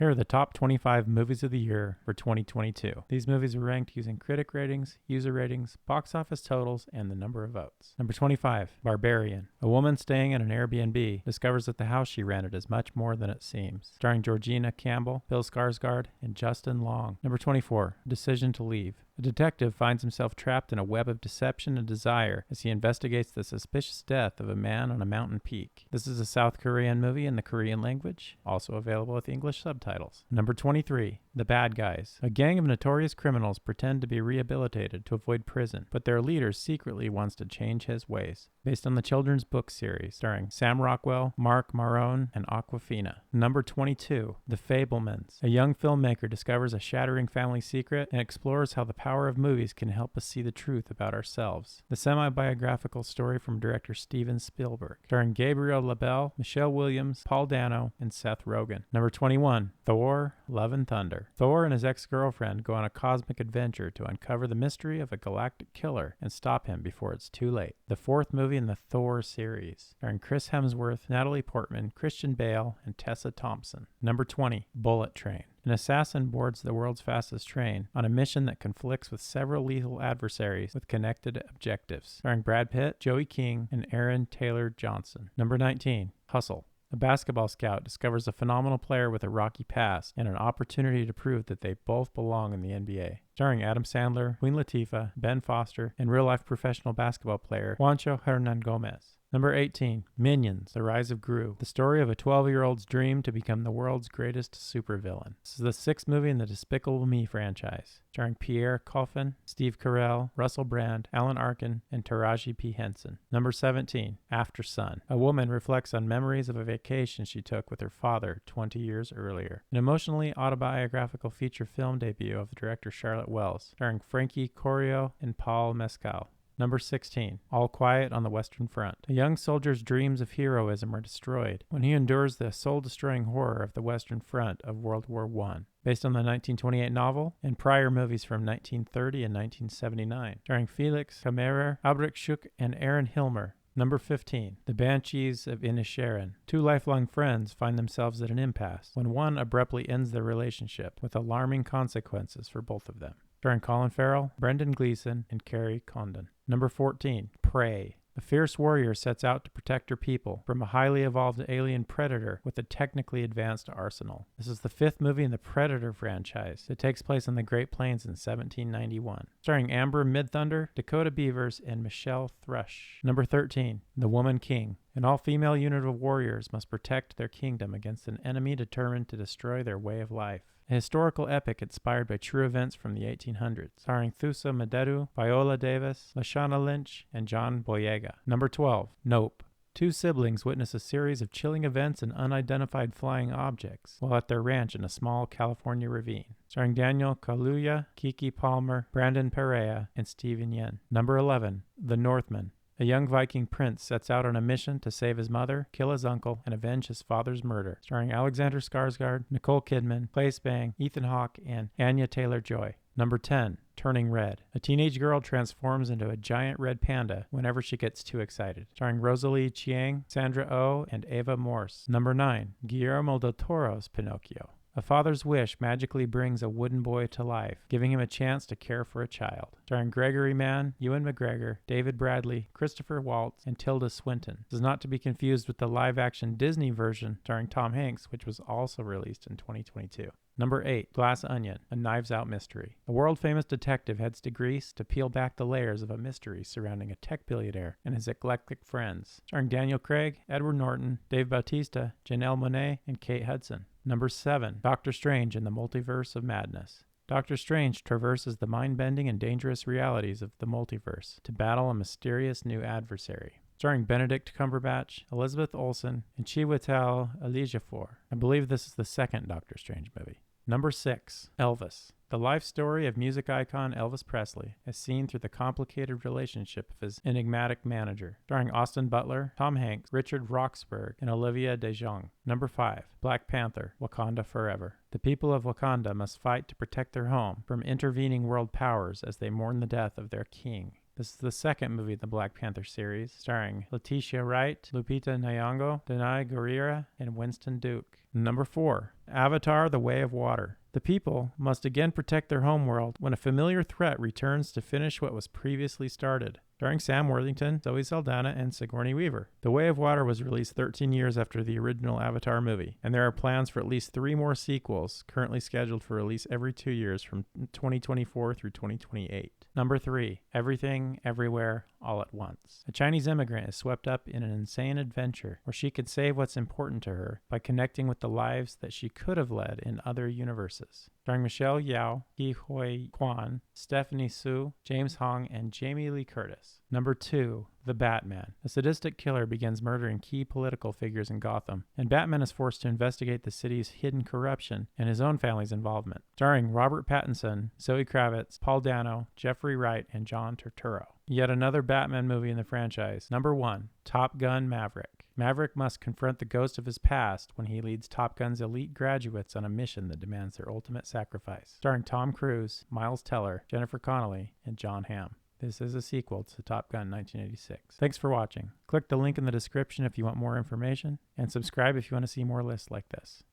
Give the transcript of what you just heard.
Here are the top 25 movies of the year for 2022. These movies are ranked using critic ratings, user ratings, box office totals, and the number of votes. Number 25, Barbarian. A woman staying in an Airbnb discovers that the house she rented is much more than it seems. Starring Georgina Campbell, Bill Skarsgård, and Justin Long. Number 24, Decision to Leave. A detective finds himself trapped in a web of deception and desire as he investigates the suspicious death of a man on a mountain peak. This is a South Korean movie in the Korean language, also available with English subtitles. Number 23, The Bad Guys. A gang of notorious criminals pretend to be rehabilitated to avoid prison, but their leader secretly wants to change his ways. Based on the children's book series, starring Sam Rockwell, Mark Maron, and Awkwafina. Number 22, The Fabelmans. A young filmmaker discovers a shattering family secret and explores how the power of movies can help us see the truth about ourselves. The semi-biographical story from director Steven Spielberg, starring Gabriel LaBelle, Michelle Williams, Paul Dano, and Seth Rogen. Number 21, Thor, Love and Thunder. Thor and his ex-girlfriend go on a cosmic adventure to uncover the mystery of a galactic killer and stop him before it's too late. The fourth movie in the Thor series, starring Chris Hemsworth, Natalie Portman, Christian Bale, and Tessa Thompson. Number 20, Bullet Train. An assassin boards the world's fastest train on a mission that conflicts with several lethal adversaries with connected objectives, starring Brad Pitt, Joey King, and Aaron Taylor Johnson. Number 19, Hustle. A basketball scout discovers a phenomenal player with a rocky past and an opportunity to prove that they both belong in the NBA. Starring Adam Sandler, Queen Latifah, Ben Foster, and real-life professional basketball player Juancho Hernan-Gomez. Number 18, Minions, The Rise of Gru. The story of a 12-year-old's dream to become the world's greatest supervillain. This is the sixth movie in the Despicable Me franchise, starring Pierre Coffin, Steve Carell, Russell Brand, Alan Arkin, and Taraji P. Henson. Number 17, After Sun. A woman reflects on memories of a vacation she took with her father 20 years earlier. An emotionally autobiographical feature film debut of director Charlotte Wells, starring Frankie Corio and Paul Mescal. Number 16, All Quiet on the Western Front. A young soldier's dreams of heroism are destroyed when he endures the soul-destroying horror of the Western Front of World War I. Based on the 1928 novel and prior movies from 1930 and 1979, starring Felix Kammerer, Albrecht Schuck, and Aaron Hilmer. Number 15, The Banshees of Inisherin. Two lifelong friends find themselves at an impasse when one abruptly ends their relationship, with alarming consequences for both of them. Starring Colin Farrell, Brendan Gleeson, and Kerry Condon. Number 14, Prey. A fierce warrior sets out to protect her people from a highly evolved alien predator with a technically advanced arsenal. This is the fifth movie in the Predator franchise. It takes place on the Great Plains in 1791. Starring Amber Midthunder, Dakota Beavers, and Michelle Thrush. Number 13, The Woman King. An all-female unit of warriors must protect their kingdom against an enemy determined to destroy their way of life. A historical epic inspired by true events from the 1800s, starring Thusa Maderu, Viola Davis, Lashana Lynch, and John Boyega. Number 12, Nope. Two siblings witness a series of chilling events and unidentified flying objects while at their ranch in a small California ravine. Starring Daniel Kaluuya, Keke Palmer, Brandon Perea, and Steven Yeun. Number 11, The Northman. A young Viking prince sets out on a mission to save his mother, kill his uncle, and avenge his father's murder. Starring Alexander Skarsgård, Nicole Kidman, Clay Spang, Ethan Hawke, and Anya Taylor-Joy. Number 10, Turning Red. A teenage girl transforms into a giant red panda whenever she gets too excited. Starring Rosalie Chiang, Sandra Oh, and Ava Morse. Number 9, Guillermo del Toro's Pinocchio. A father's wish magically brings a wooden boy to life, giving him a chance to care for a child. Starring Gregory Mann, Ewan McGregor, David Bradley, Christopher Waltz, and Tilda Swinton. This is not to be confused with the live-action Disney version starring Tom Hanks, which was also released in 2022. Number 8, Glass Onion, a Knives Out mystery. A world-famous detective heads to Greece to peel back the layers of a mystery surrounding a tech billionaire and his eclectic friends. Starring Daniel Craig, Edward Norton, Dave Bautista, Janelle Monáe, and Kate Hudson. Number 7, Doctor Strange in the Multiverse of Madness. Doctor Strange traverses the mind-bending and dangerous realities of the multiverse to battle a mysterious new adversary. Starring Benedict Cumberbatch, Elizabeth Olsen, and Chiwetel Ejiofor. I believe this is the second Doctor Strange movie. Number 6, Elvis. The life story of music icon Elvis Presley is seen through the complicated relationship of his enigmatic manager, starring Austin Butler, Tom Hanks, Richard Roxburgh, and Olivia DeJonge. Number 5, Black Panther, Wakanda Forever. The people of Wakanda must fight to protect their home from intervening world powers as they mourn the death of their king. This is the second movie in the Black Panther series, starring Letitia Wright, Lupita Nyong'o, Danai Gurira, and Winston Duke. Number 4, Avatar: The Way of Water. The people must again protect their homeworld when a familiar threat returns to finish what was previously started. Starring Sam Worthington, Zoe Saldana, and Sigourney Weaver. The Way of Water was released 13 years after the original Avatar movie, and there are plans for at least 3 more sequels, currently scheduled for release every 2 years from 2024 through 2028. Number 3. Everything, Everywhere, All at Once. A Chinese immigrant is swept up in an insane adventure where she could save what's important to her by connecting with the lives that she could have led in other universes. Starring Michelle Yeoh, Ke Huy Quan, Stephanie Su, James Hong, and Jamie Lee Curtis. Number 2. The Batman. A sadistic killer begins murdering key political figures in Gotham, and Batman is forced to investigate the city's hidden corruption and his own family's involvement. Starring Robert Pattinson, Zoe Kravitz, Paul Dano, Jeffrey Wright, and John Turturro. Yet another Batman movie in the franchise. Number 1. Top Gun: Maverick. Maverick must confront the ghost of his past when he leads Top Gun's elite graduates on a mission that demands their ultimate sacrifice. Starring Tom Cruise, Miles Teller, Jennifer Connelly, and John Hamm. This is a sequel to Top Gun 1986. Thanks for watching. Click the link in the description if you want more information, and subscribe if you want to see more lists like this.